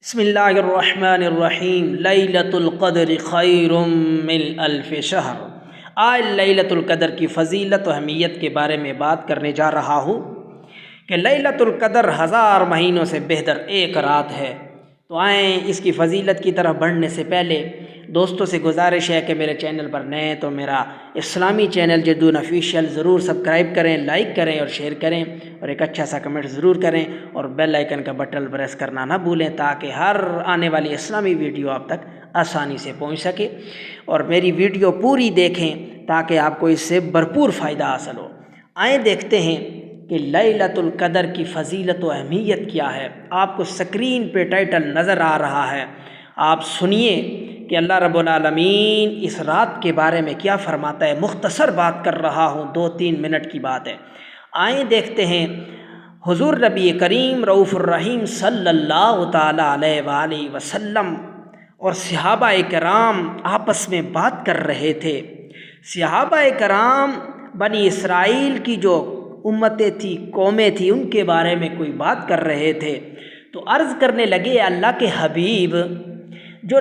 بسم اللہ الرحمن الرحیم لیلۃ القدر خیر من الف شہر۔ آج لیلۃ القدر کی فضیلت و اہمیت کے بارے میں بات کرنے جا رہا ہوں کہ لیلۃ القدر 1000 مہینوں سے بہتر ایک رات ہے۔ تو آئیں اس کی فضیلت کی طرف بڑھنے سے پہلے دوستوں سے گزارش ہے کہ میرے چینل پر نئے تو میرا اسلامی چینل جدون آفیشیل ضرور سبسکرائب کریں، لائک کریں اور شیئر کریں، اور ایک اچھا سا کمنٹ ضرور کریں اور بیل آئیکن کا بٹن پریس کرنا نہ بھولیں تاکہ ہر آنے والی اسلامی ویڈیو آپ تک آسانی سے پہنچ سکے، اور میری ویڈیو پوری دیکھیں تاکہ آپ کو اس سے بھرپور فائدہ حاصل ہو۔ آئیں دیکھتے ہیں کہ لیلۃ القدر کی فضیلت و اہمیت کیا ہے۔ آپ کو سکرین پہ ٹائٹل نظر آ رہا ہے، آپ سنیے کہ اللہ رب العالمین اس رات کے بارے میں کیا فرماتا ہے۔ مختصر بات کر رہا ہوں، 2-3 منٹ کی بات ہے۔ آئیں دیکھتے ہیں حضور نبی کریم رؤوف الرحیم صلی اللہ تعالیٰ علیہ وآلہ وسلم اور صحابہ کرام آپس میں بات کر رہے تھے۔ صحابہ کرام بنی اسرائیل کی جو امتیں تھیں، قومیں تھیں، ان کے بارے میں کوئی بات کر رہے تھے تو عرض کرنے لگے، اللہ کے حبیب، جو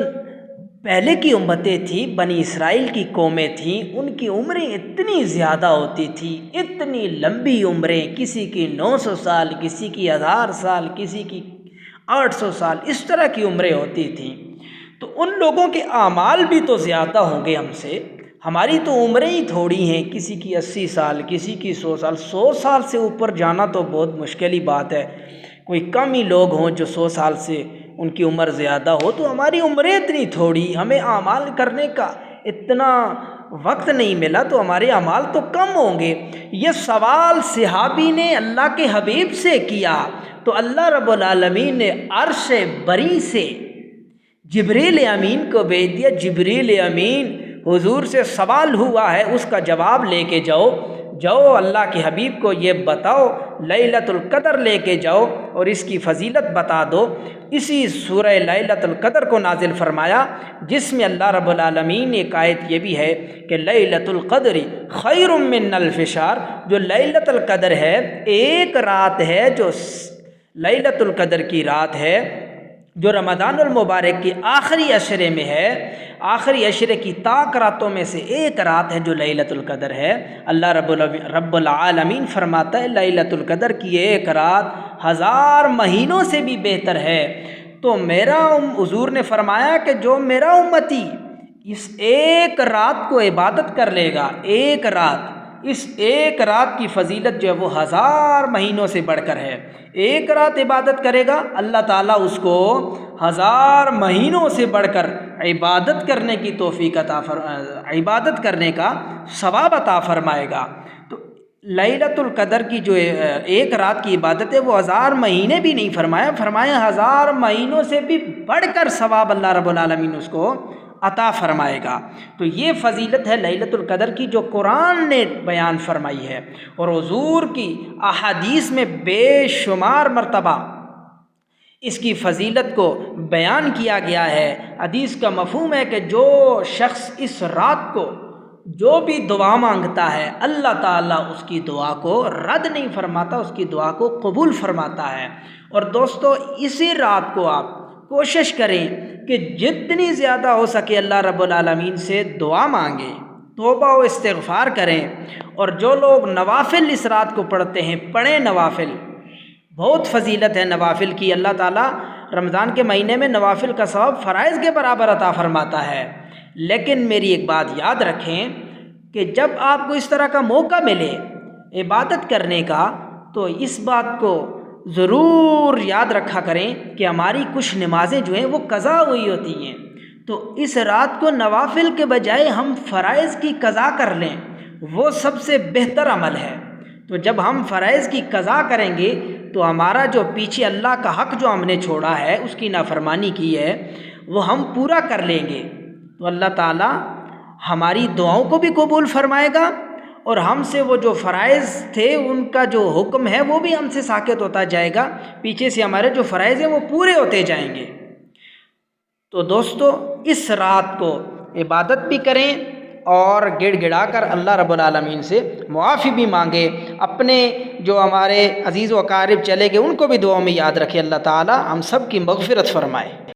پہلے کی امتیں تھیں، بنی اسرائیل کی قومیں تھیں، ان کی عمریں اتنی زیادہ ہوتی تھیں، اتنی لمبی عمریں، کسی کی 900 سال، کسی کی 1000 سال، کسی کی 800 سال، اس طرح کی عمریں ہوتی تھیں۔ تو ان لوگوں کے اعمال بھی تو زیادہ ہوں گے ہم سے، ہماری تو عمریں ہی تھوڑی ہیں، کسی کی 80 سال، کسی کی 100 سال۔ 100 سال سے اوپر جانا تو بہت مشکل ہی بات ہے، کوئی کم ہی لوگ ہوں جو 100 سال سے ان کی عمر زیادہ ہو۔ تو ہماری عمریں اتنی تھوڑی، ہمیں اعمال کرنے کا اتنا وقت نہیں ملا، تو ہمارے اعمال تو کم ہوں گے۔ یہ سوال صحابی نے اللہ کے حبیب سے کیا تو اللہ رب العالمین نے عرش بری سے جبریل امین کو بھیج دیا۔ جبریل امین، حضور سے سوال ہوا ہے، اس کا جواب لے کے جاؤ، اللہ کے حبیب کو یہ بتاؤ، لیلۃ القدر لے کے جاؤ اور اس کی فضیلت بتا دو۔ اسی سورہ لیلۃ القدر کو نازل فرمایا، جس میں اللہ رب العالمین ایک آیت یہ بھی ہے کہ لیلۃ القدر خیر من الف شہر، جو لیلۃ القدر ہے ایک رات ہے، جو لیلۃ القدر کی رات ہے، جو رمضان المبارک کی آخری عشرے میں ہے، آخری عشرے کی طاق راتوں میں سے ایک رات ہے جو لیلۃ القدر ہے۔ اللہ رب العالمین فرماتا ہے لیلۃ القدر کی ایک رات 1000 مہینوں سے بھی بہتر ہے۔ تو حضور نے فرمایا کہ جو میرا امتی اس ایک رات کو عبادت کر لے گا، ایک رات، اس ایک رات کی فضیلت جو ہے وہ 1000 مہینوں سے بڑھ کر ہے۔ ایک رات عبادت کرے گا، اللہ تعالیٰ اس کو 1000 مہینوں سے بڑھ کر عبادت کرنے کی توفیق عبادت کرنے کا ثواب عطا فرمائے گا۔ تو لیلۃ القدر کی جو ایک رات کی عبادت ہے وہ 1000 مہینے بھی نہیں فرمایا 1000 مہینوں سے بھی بڑھ کر ثواب اللہ رب العالمین اس کو عطا فرمائے گا۔ تو یہ فضیلت ہے لیلۃ القدر کی جو قرآن نے بیان فرمائی ہے، اور حضور کی احادیث میں بے شمار مرتبہ اس کی فضیلت کو بیان کیا گیا ہے۔ حدیث کا مفہوم ہے کہ جو شخص اس رات کو جو بھی دعا مانگتا ہے، اللہ تعالیٰ اس کی دعا کو رد نہیں فرماتا، اس کی دعا کو قبول فرماتا ہے۔ اور دوستو، اسی رات کو آپ کوشش کریں کہ جتنی زیادہ ہو سکے اللہ رب العالمین سے دعا مانگیں، توبہ و استغفار کریں، اور جو لوگ نوافل اس رات کو پڑھتے ہیں، پڑھیں نوافل، بہت فضیلت ہے نوافل کی۔ اللہ تعالیٰ رمضان کے مہینے میں نوافل کا ثواب فرائض کے برابر عطا فرماتا ہے۔ لیکن میری ایک بات یاد رکھیں کہ جب آپ کو اس طرح کا موقع ملے عبادت کرنے کا، تو اس بات کو ضرور یاد رکھا کریں کہ ہماری کچھ نمازیں جو ہیں وہ قضا ہوئی ہوتی ہیں، تو اس رات کو نوافل کے بجائے ہم فرائض کی قضا کر لیں، وہ سب سے بہتر عمل ہے۔ تو جب ہم فرائض کی قضا کریں گے تو ہمارا جو پیچھے اللہ کا حق جو ہم نے چھوڑا ہے، اس کی نافرمانی کی ہے، وہ ہم پورا کر لیں گے، تو اللہ تعالیٰ ہماری دعاؤں کو بھی قبول فرمائے گا، اور ہم سے وہ جو فرائض تھے ان کا جو حکم ہے وہ بھی ہم سے ساقط ہوتا جائے گا، پیچھے سے ہمارے جو فرائض ہیں وہ پورے ہوتے جائیں گے۔ تو دوستو، اس رات کو عبادت بھی کریں اور گڑ گڑا کر اللہ رب العالمین سے معافی بھی مانگے، اپنے جو ہمارے عزیز و اقارب چلے گئے ان کو بھی دعاؤں میں یاد رکھے۔ اللہ تعالی ہم سب کی مغفرت فرمائے۔